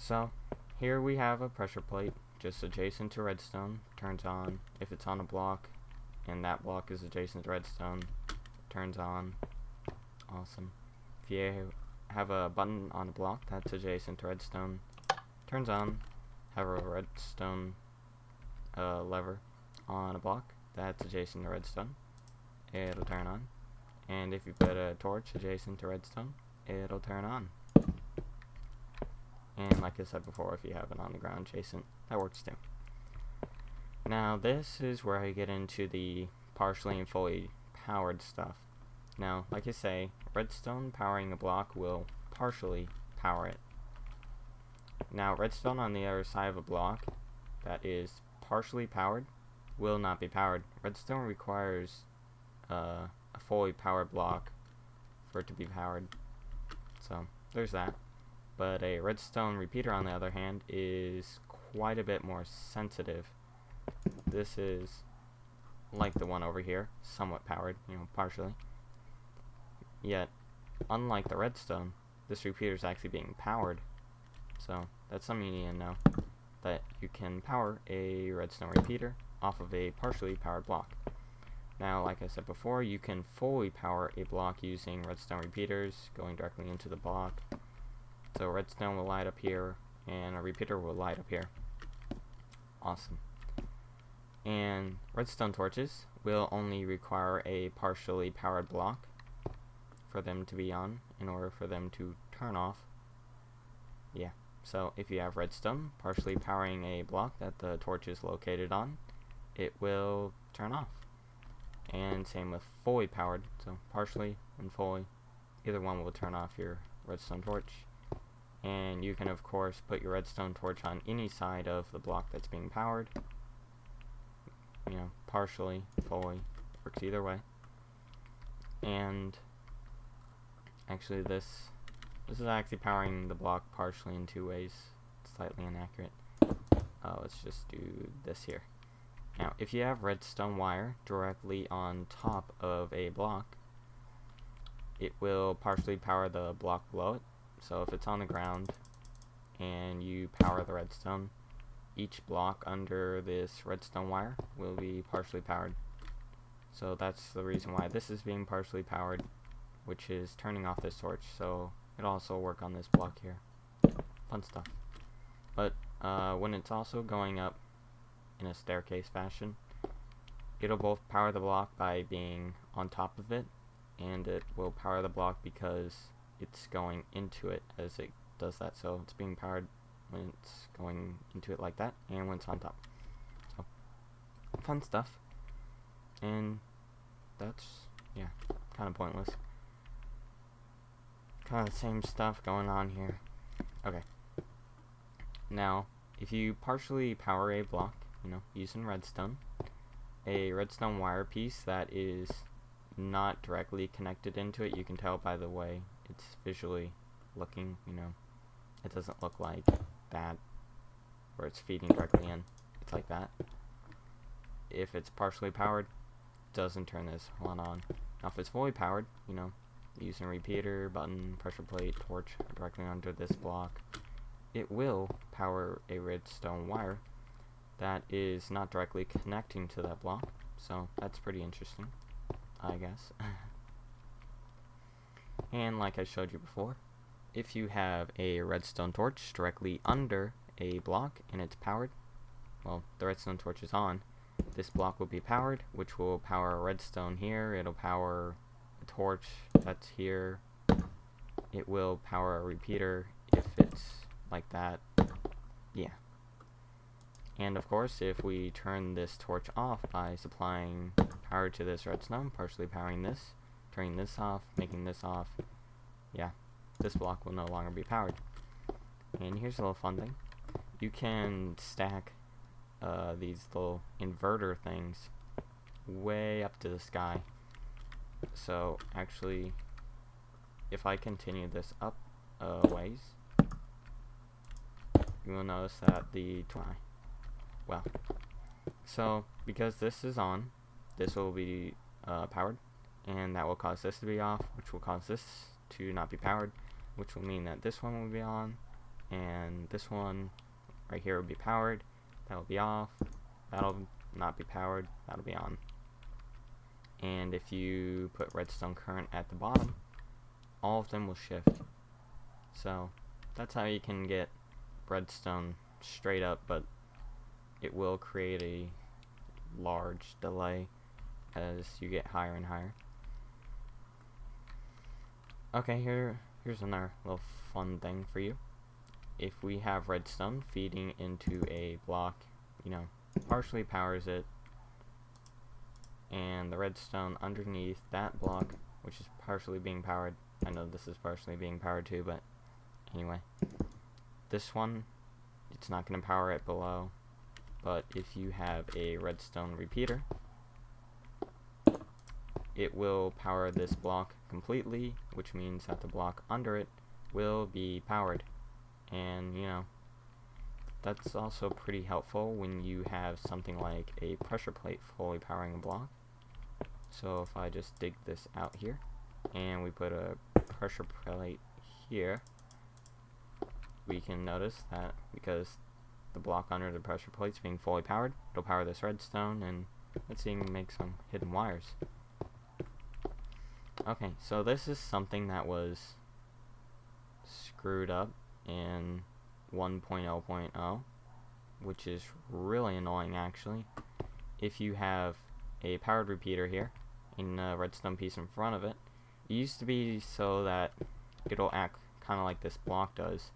So here we have a pressure plate just adjacent to redstone, turns on if it's on a block, and that block is adjacent to redstone, turns on. Awesome. If you have a button on a block that's adjacent to redstone, turns on. Have a redstone lever on a block that's adjacent to redstone, it'll turn on. And if you put a torch adjacent to redstone, it'll turn on. And like I said before, if you have it on the ground adjacent, that works too. Now this is where I get into the partially and fully powered stuff. Now, like I say, redstone powering a block will partially power it. Now, redstone on the other side of a block that is partially powered will not be powered. Redstone requires a fully powered block for it to be powered. So, there's that. But a redstone repeater, on the other hand, is quite a bit more sensitive. This is like the one over here, somewhat powered, partially. Yet, unlike the redstone, this repeater is actually being powered. So, that's something you need to know, that you can power a redstone repeater off of a partially powered block. Now, like I said before, you can fully power a block using redstone repeaters, going directly into the block. So redstone will light up here, and a repeater will light up here. Awesome. And redstone torches will only require a partially powered block for them to be on in order for them to turn off. Yeah, so if you have redstone partially powering a block that the torch is located on, it will turn off. And same with fully powered, so partially and fully, either one will turn off your redstone torch. And you can of course put your redstone torch on any side of the block that's being powered. Partially, fully, works either way. And actually this is actually powering the block partially in two ways. It's slightly inaccurate. Let's just do this here. Now, if you have redstone wire directly on top of a block, it will partially power the block below it. So if it's on the ground and you power the redstone, each block under this redstone wire will be partially powered. So that's the reason why this is being partially powered, which is turning off this torch. So it'll also work on this block here. Fun stuff. But when it's also going up in a staircase fashion, it'll both power the block by being on top of it, and it will power the block because it's going into it as it does that. So it's being powered when it's going into it like that, and when it's on top. So fun stuff. And that's, yeah, kind of pointless. Kind of the same stuff going on here. Okay. Now, if you partially power a block, using redstone, a redstone wire piece that is not directly connected into it, you can tell by the way it's visually looking, it doesn't look like that, where it's feeding directly in. It's like that. If it's partially powered, it doesn't turn this one on. Now if it's fully powered, using a repeater, button, pressure plate, torch directly under this block, it will power a redstone wire that is not directly connecting to that block. So that's pretty interesting, I guess. And like I showed you before, if you have a redstone torch directly under a block and it's powered, well, the redstone torch is on, this block will be powered, which will power a redstone here. It'll power a torch that's here. It will power a repeater if it's like that. Yeah. And of course, if we turn this torch off by supplying power to this redstone, partially powering this, turning this off, making this off, yeah, this block will no longer be powered. And here's a little fun thing. You can stack these little inverter things way up to the sky. So actually, if I continue this up ways, you will notice that so because this is on, this will be powered, and that will cause this to be off, which will cause this to not be powered, which will mean that this one will be on, and this one right here will be powered. That'll be off. That'll not be powered. That'll be on. And if you put redstone current at the bottom, all of them will shift. So that's how you can get redstone straight up, but it will create a large delay as you get higher and higher. Okay, here's another little fun thing for you. If we have redstone feeding into a block, you know, partially powers it, and the redstone underneath that block, which is partially being powered, I know this is partially being powered too, but anyway, this one, it's not going to power it below, but if you have a redstone repeater, it will power this block completely, which means that the block under it will be powered. And you know, that's also pretty helpful when you have something like a pressure plate fully powering a block. So if I just dig this out here and we put a pressure plate here, we can notice that because the block under the pressure plate is being fully powered, it'll power this redstone, and let's see, make some hidden wires. Okay, so this is something that was screwed up in 1.0.0, which is really annoying actually. If you have a powered repeater here in a redstone piece in front of it, it used to be so that it'll act kind of like this block does.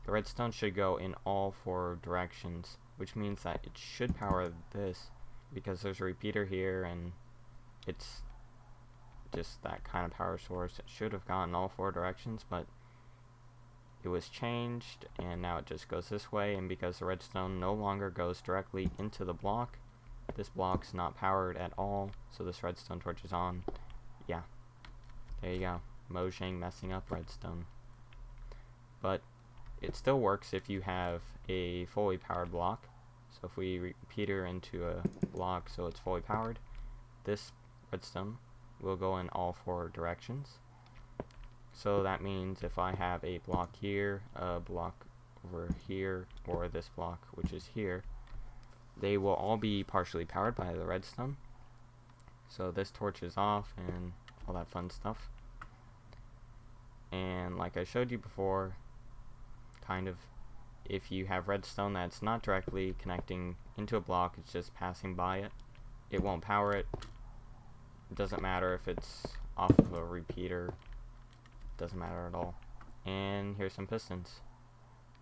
The redstone should go in all 4 directions, which means that it should power this because there's a repeater here and it's just that kind of power source. It should have gone all 4 directions, but it was changed and now it just goes this way, and because the redstone no longer goes directly into the block, this block's not powered at all, so this redstone torch is on. Yeah, there you go, Mojang messing up redstone. But it still works if you have a fully powered block. So if we repeater into a block so it's fully powered, this redstone will go in all 4 directions. So that means if I have a block here, a block over here, or this block which is here, they will all be partially powered by the redstone. So this torch is off and all that fun stuff. And like I showed you before, kind of, if you have redstone that's not directly connecting into a block, it's just passing by it, it won't power it. It doesn't matter if it's off of a repeater, doesn't matter at all. And here's some pistons.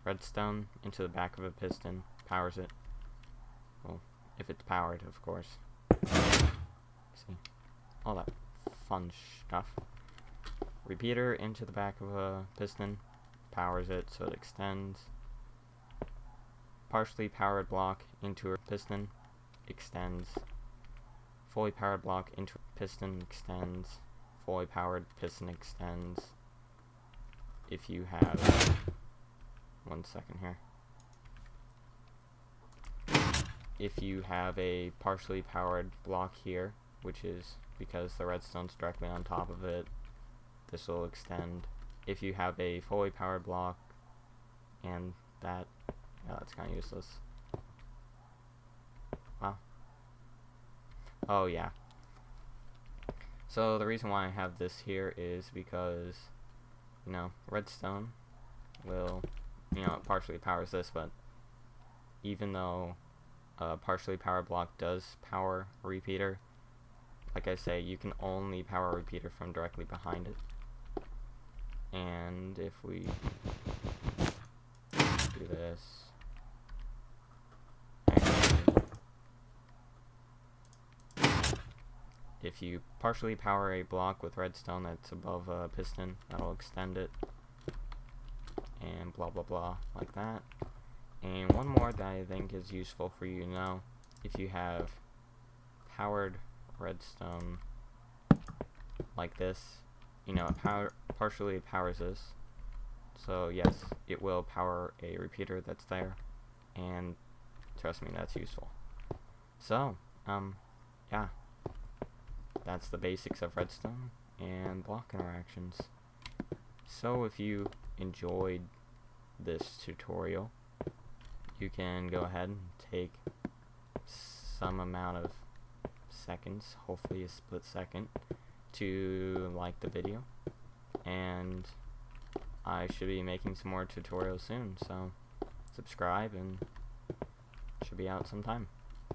Redstone into the back of a piston powers it. Well, if it's powered, of course. See, all that fun stuff. Repeater into the back of a piston powers it so it extends. Partially powered block into a piston extends. Fully powered block into a piston extends. Fully powered piston extends. If you have, one second here, if you have a partially powered block here, which is because the redstone's directly on top of it, this will extend. If you have a fully powered block, and that, yeah, that's kind of useless. Wow. Oh yeah. So the reason why I have this here is because, you know, redstone will, you know, it partially powers this, but even though a partially powered block does power a repeater, like I say, you can only power a repeater from directly behind it. And if we do this, if you partially power a block with redstone that's above a piston, that'll extend it, and blah blah blah, like that. And one more that I think is useful for you to know, if you have powered redstone like this, you know, it partially powers this, so yes, it will power a repeater that's there, and trust me, that's useful. So, yeah, that's the basics of redstone and block interactions. So if you enjoyed this tutorial, you can go ahead and take some amount of seconds, hopefully a split second, to like the video, and I should be making some more tutorials soon, so subscribe and should be out sometime.